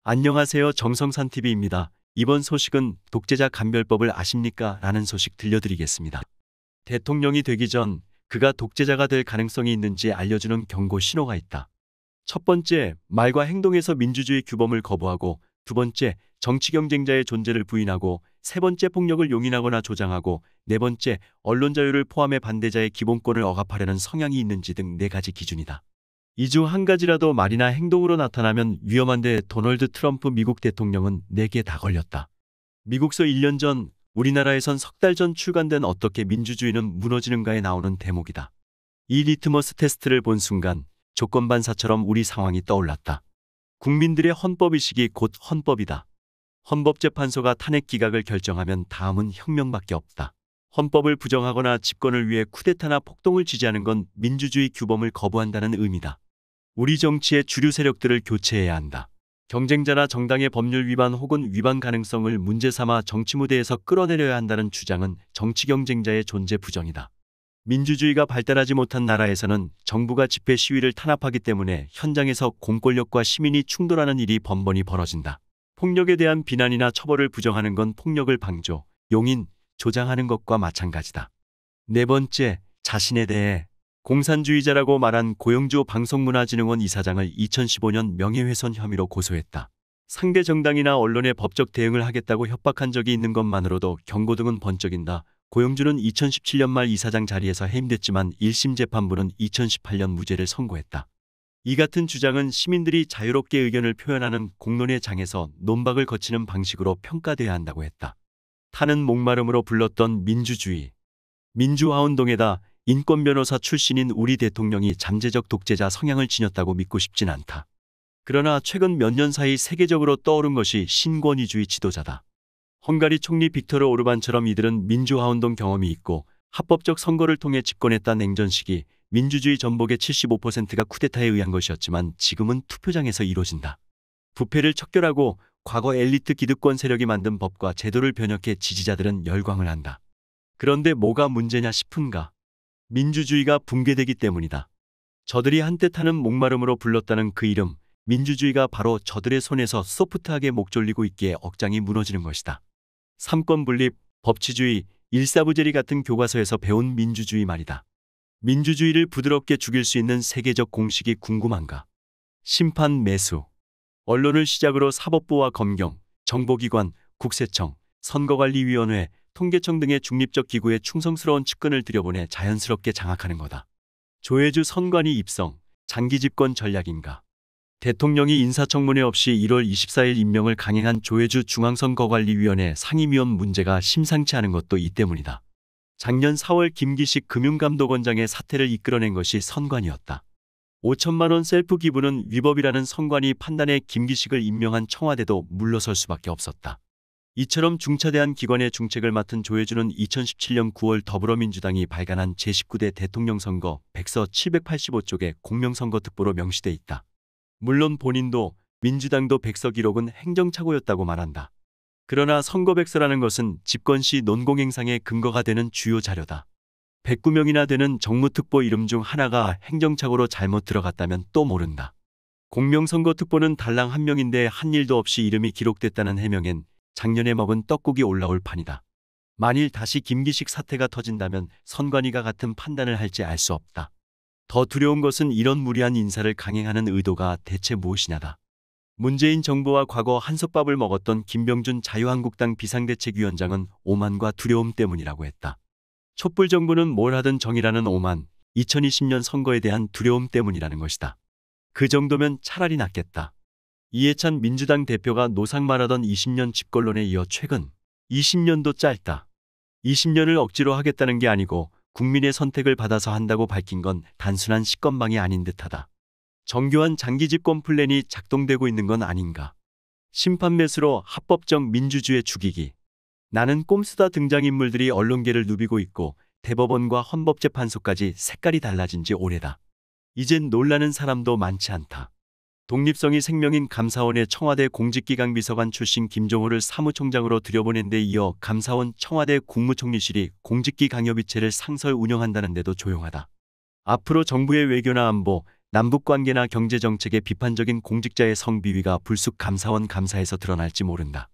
안녕하세요. 정성산TV입니다. 이번 소식은 독재자 감별법을 아십니까? 라는 소식 들려드리겠습니다. 대통령이 되기 전 그가 독재자가 될 가능성이 있는지 알려주는 경고 신호가 있다. 첫 번째, 말과 행동에서 민주주의 규범을 거부하고, 두 번째, 정치 경쟁자의 존재를 부인하고, 세 번째, 폭력을 용인하거나 조장하고, 네 번째, 언론 자유를 포함해 반대자의 기본권을 억압하려는 성향이 있는지 등 네 가지 기준이다. 이 중 한 가지라도 말이나 행동으로 나타나면 위험한데 도널드 트럼프 미국 대통령은 4개 다 걸렸다. 미국서 1년 전 우리나라에선 석 달 전 출간된 어떻게 민주주의는 무너지는가에 나오는 대목이다. 이 리트머스 테스트를 본 순간 조건반사처럼 우리 상황이 떠올랐다. 국민들의 헌법의식이 곧 헌법이다. 헌법재판소가 탄핵 기각을 결정하면 다음은 혁명밖에 없다. 헌법을 부정하거나 집권을 위해 쿠데타나 폭동을 지지하는 건 민주주의 규범을 거부한다는 의미다. 우리 정치의 주류 세력들을 교체해야 한다. 경쟁자나 정당의 법률 위반 혹은 위반 가능성을 문제 삼아 정치 무대에서 끌어내려야 한다는 주장은 정치 경쟁자의 존재 부정이다. 민주주의가 발달하지 못한 나라에서는 정부가 집회 시위를 탄압하기 때문에 현장에서 공권력과 시민이 충돌하는 일이 번번이 벌어진다. 폭력에 대한 비난이나 처벌을 부정하는 건 폭력을 방조, 용인, 조장하는 것과 마찬가지다. 네 번째, 자신에 대해 공산주의자라고 말한 고영주 방송문화진흥원 이사장을 2015년 명예훼손 혐의로 고소했다. 상대 정당이나 언론에 법적 대응을 하겠다고 협박한 적이 있는 것만으로도 경고 등은 번쩍인다. 고영주는 2017년 말 이사장 자리에서 해임됐지만 1심 재판부는 2018년 무죄를 선고했다. 이 같은 주장은 시민들이 자유롭게 의견을 표현하는 공론의 장에서 논박을 거치는 방식으로 평가돼야 한다고 했다. 타는 목마름으로 불렀던 민주주의. 민주화운동에다 인권변호사 출신인 우리 대통령이 잠재적 독재자 성향을 지녔다고 믿고 싶진 않다. 그러나 최근 몇 년 사이 세계적으로 떠오른 것이 신권위주의 지도자다. 헝가리 총리 빅터르 오르반처럼 이들은 민주화운동 경험이 있고 합법적 선거를 통해 집권했다. 냉전 시기 민주주의 전복의 75%가 쿠데타에 의한 것이었지만 지금은 투표장에서 이루어진다. 부패를 척결하고 과거 엘리트 기득권 세력이 만든 법과 제도를 변혁해 지지자들은 열광을 한다. 그런데 뭐가 문제냐 싶은가? 민주주의가 붕괴되기 때문이다. 저들이 한때 타는 목마름으로 불렀다는 그 이름, 민주주의가 바로 저들의 손에서 소프트하게 목 졸리고 있기에 억장이 무너지는 것이다. 삼권분립, 법치주의, 일사부재리 같은 교과서에서 배운 민주주의 말이다. 민주주의를 부드럽게 죽일 수 있는 세계적 공식이 궁금한가? 심판 매수. 언론을 시작으로 사법부와 검경, 정보기관, 국세청, 선거관리위원회, 통계청 등의 중립적 기구에 충성스러운 측근을 들여보내 자연스럽게 장악하는 거다. 조혜주 선관위 입성, 장기 집권 전략인가? 대통령이 인사청문회 없이 1월 24일 임명을 강행한 조혜주 중앙선거관리위원회 상임위원 문제가 심상치 않은 것도 이 때문이다. 작년 4월 김기식 금융감독원장의 사태를 이끌어낸 것이 선관위였다. 5천만 원 셀프 기부는 위법이라는 선관위 판단에 김기식을 임명한 청와대도 물러설 수밖에 없었다. 이처럼 중차대한 기관의 중책을 맡은 조혜주는 2017년 9월 더불어민주당이 발간한 제19대 대통령 선거 100서 785쪽에 공명선거특보로 명시돼 있다. 물론 본인도 민주당도 백서 기록은 행정착오였다고 말한다. 그러나 선거백서라는 것은 집권 시 논공행상의 근거가 되는 주요 자료다. 109명이나 되는 정무특보 이름 중 하나가 행정착오로 잘못 들어갔다면 또 모른다. 공명선거특보는 달랑 한 명인데 한 일도 없이 이름이 기록됐다는 해명엔 작년에 먹은 떡국이 올라올 판이다. 만일 다시 김기식 사태가 터진다면 선관위가 같은 판단을 할지 알 수 없다. 더 두려운 것은 이런 무리한 인사를 강행하는 의도가 대체 무엇이냐다. 문재인 정부와 과거 한솥밥을 먹었던 김병준 자유한국당 비상대책위원장은 오만과 두려움 때문이라고 했다. 촛불 정부는 뭘 하든 정의라는 오만, 2020년 선거에 대한 두려움 때문이라는 것이다. 그 정도면 차라리 낫겠다. 이해찬 민주당 대표가 노상 말하던 20년 집권론에 이어 최근 20년도 짧다. 20년을 억지로 하겠다는 게 아니고 국민의 선택을 받아서 한다고 밝힌 건 단순한 식건방이 아닌 듯하다. 정교한 장기 집권 플랜이 작동되고 있는 건 아닌가. 심판 매수로 합법적 민주주의 죽이기. 나는 꼼수다 등장인물들이 언론계를 누비고 있고 대법원과 헌법재판소까지 색깔이 달라진 지 오래다. 이젠 놀라는 사람도 많지 않다. 독립성이 생명인 감사원의 청와대 공직기강 비서관 출신 김종호를 사무총장으로 들여보낸 데 이어 감사원 청와대 국무총리실이 공직기 강요비체를 상설 운영한다는 데도 조용하다. 앞으로 정부의 외교나 안보, 남북관계나 경제정책에 비판적인 공직자의 성비위가 불쑥 감사원 감사에서 드러날지 모른다.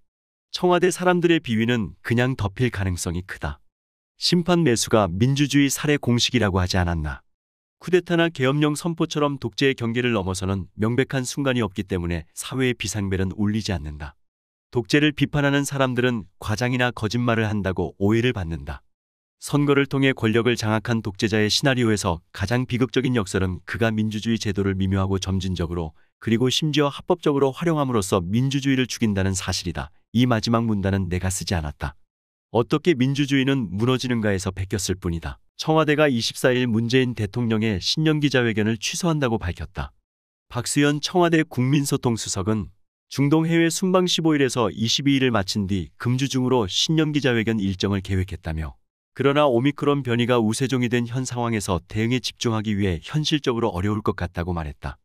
청와대 사람들의 비위는 그냥 덮일 가능성이 크다. 심판 매수가 민주주의 살해 공식이라고 하지 않았나. 쿠데타나 계엄령 선포처럼 독재의 경계를 넘어서는 명백한 순간이 없기 때문에 사회의 비상벨은 울리지 않는다. 독재를 비판하는 사람들은 과장이나 거짓말을 한다고 오해를 받는다. 선거를 통해 권력을 장악한 독재자의 시나리오에서 가장 비극적인 역설은 그가 민주주의 제도를 미묘하고 점진적으로 그리고 심지어 합법적으로 활용함으로써 민주주의를 죽인다는 사실이다. 이 마지막 문단은 내가 쓰지 않았다. 어떻게 민주주의는 무너지는가에서 베꼈을 뿐이다. 청와대가 24일 문재인 대통령의 신년기자회견을 취소한다고 밝혔다. 박수현 청와대 국민소통수석은 중동 해외 순방 15일에서 22일을 마친 뒤 금주 중으로 신년기자회견 일정을 계획했다며 그러나 오미크론 변이가 우세종이 된 현 상황에서 대응에 집중하기 위해 현실적으로 어려울 것 같다고 말했다.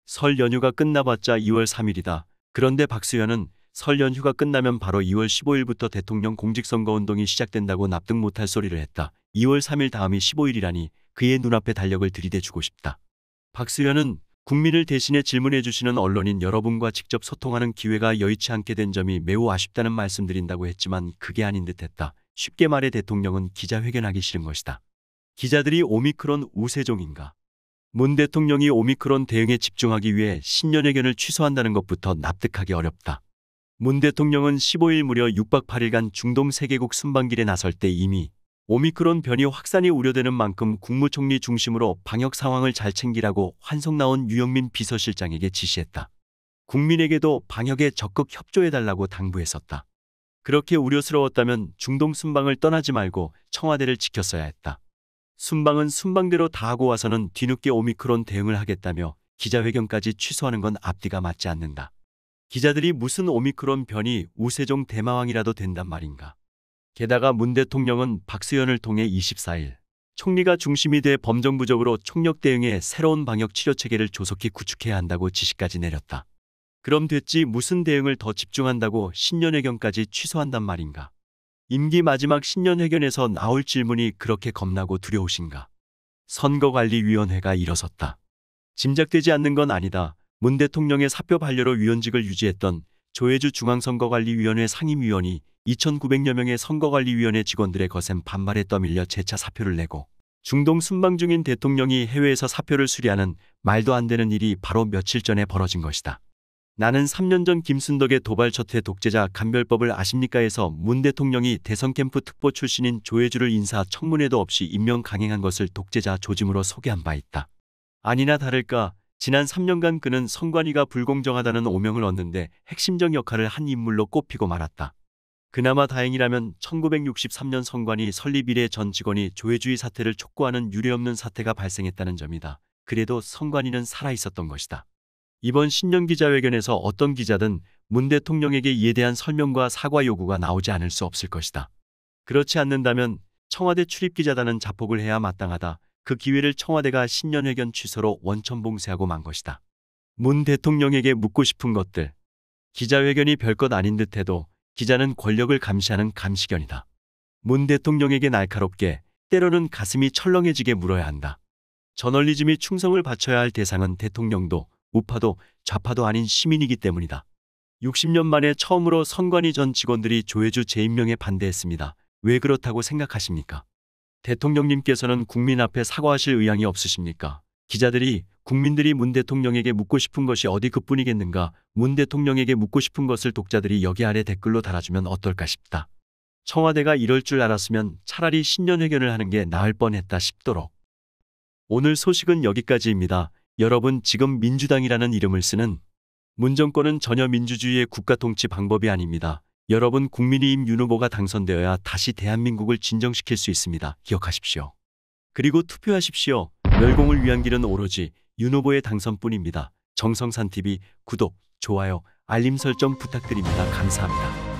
설 연휴가 끝나봤자 2월 3일이다. 그런데 박수현은 설 연휴가 끝나면 바로 2월 15일부터 대통령 공직선거운동이 시작된다고 납득 못할 소리를 했다. 2월 3일 다음이 15일이라니 그의 눈앞에 달력을 들이대주고 싶다. 박수현은 국민을 대신해 질문해 주시는 언론인 여러분과 직접 소통하는 기회가 여의치 않게 된 점이 매우 아쉽다는 말씀드린다고 했지만 그게 아닌 듯했다. 쉽게 말해 대통령은 기자회견하기 싫은 것이다. 기자들이 오미크론 우세종인가? 문 대통령이 오미크론 대응에 집중하기 위해 신년회견을 취소한다는 것부터 납득하기 어렵다. 문 대통령은 15일 무려 6박 8일간 중동 3개국 순방길에 나설 때 이미 오미크론 변이 확산이 우려되는 만큼 국무총리 중심으로 방역 상황을 잘 챙기라고 환송 나온 유영민 비서실장에게 지시했다. 국민에게도 방역에 적극 협조해달라고 당부했었다. 그렇게 우려스러웠다면 중동 순방을 떠나지 말고 청와대를 지켰어야 했다. 순방은 순방대로 다 하고 와서는 뒤늦게 오미크론 대응을 하겠다며 기자회견까지 취소하는 건 앞뒤가 맞지 않는다. 기자들이 무슨 오미크론 변이 우세종 대마왕이라도 된단 말인가. 게다가 문 대통령은 박수현을 통해 24일 총리가 중심이 돼 범정부적으로 총력 대응에 새로운 방역 치료 체계를 조속히 구축해야 한다고 지시까지 내렸다. 그럼 됐지 무슨 대응을 더 집중한다고 신년회견까지 취소한단 말인가. 임기 마지막 신년회견에서 나올 질문이 그렇게 겁나고 두려우신가. 선거관리위원회가 일어섰다. 짐작되지 않는 건 아니다. 문 대통령의 사표 반려로 위원직을 유지했던 조혜주 중앙선거관리위원회 상임위원이 2,900여 명의 선거관리위원회 직원들의 거센 반발에 떠밀려 재차 사표를 내고 중동 순방 중인 대통령이 해외에서 사표를 수리하는 말도 안 되는 일이 바로 며칠 전에 벌어진 것이다. 나는 3년 전 김순덕의 도발 첫회 독재자 간별법을 아십니까에서 문 대통령이 대선 캠프 특보 출신인 조혜주를 인사 청문회도 없이 임명 강행한 것을 독재자 조짐으로 소개한 바 있다. 아니나 다를까 지난 3년간 그는 선관위가 불공정하다는 오명을 얻는데 핵심적 역할을 한 인물로 꼽히고 말았다. 그나마 다행이라면 1963년 선관위 설립 이래 전 직원이 조혜주의 사태를 촉구하는 유례없는 사태가 발생했다는 점이다. 그래도 선관위는 살아있었던 것이다. 이번 신년기자회견에서 어떤 기자든 문 대통령에게 이에 대한 설명과 사과 요구가 나오지 않을 수 없을 것이다. 그렇지 않는다면 청와대 출입기자단은 자폭을 해야 마땅하다. 그 기회를 청와대가 신년회견 취소로 원천봉쇄하고 만 것이다. 문 대통령에게 묻고 싶은 것들. 기자회견이 별것 아닌 듯해도 기자는 권력을 감시하는 감시견이다. 문 대통령에게 날카롭게 때로는 가슴이 철렁해지게 물어야 한다. 저널리즘이 충성을 바쳐야 할 대상은 대통령도 우파도 좌파도 아닌 시민이기 때문이다. 60년 만에 처음으로 선관위 전 직원들이 조혜주 재임명에 반대했습니다. 왜 그렇다고 생각하십니까? 대통령님께서는 국민 앞에 사과하실 의향이 없으십니까? 기자들이 국민들이 문 대통령에게 묻고 싶은 것이 어디 그뿐이겠는가. 문 대통령에게 묻고 싶은 것을 독자들이 여기 아래 댓글로 달아주면 어떨까 싶다. 청와대가 이럴 줄 알았으면 차라리 신년회견을 하는 게 나을 뻔했다 싶도록. 오늘 소식은 여기까지입니다. 여러분 지금 민주당이라는 이름을 쓰는 문 정권은 전혀 민주주의의 국가통치 방법이 아닙니다. 여러분 국민의힘 윤 후보가 당선되어야 다시 대한민국을 진정시킬 수 있습니다. 기억하십시오. 그리고 투표하십시오. 멸공을 위한 길은 오로지 윤 후보의 당선뿐입니다. 정성산TV 구독, 좋아요, 알림 설정 부탁드립니다. 감사합니다.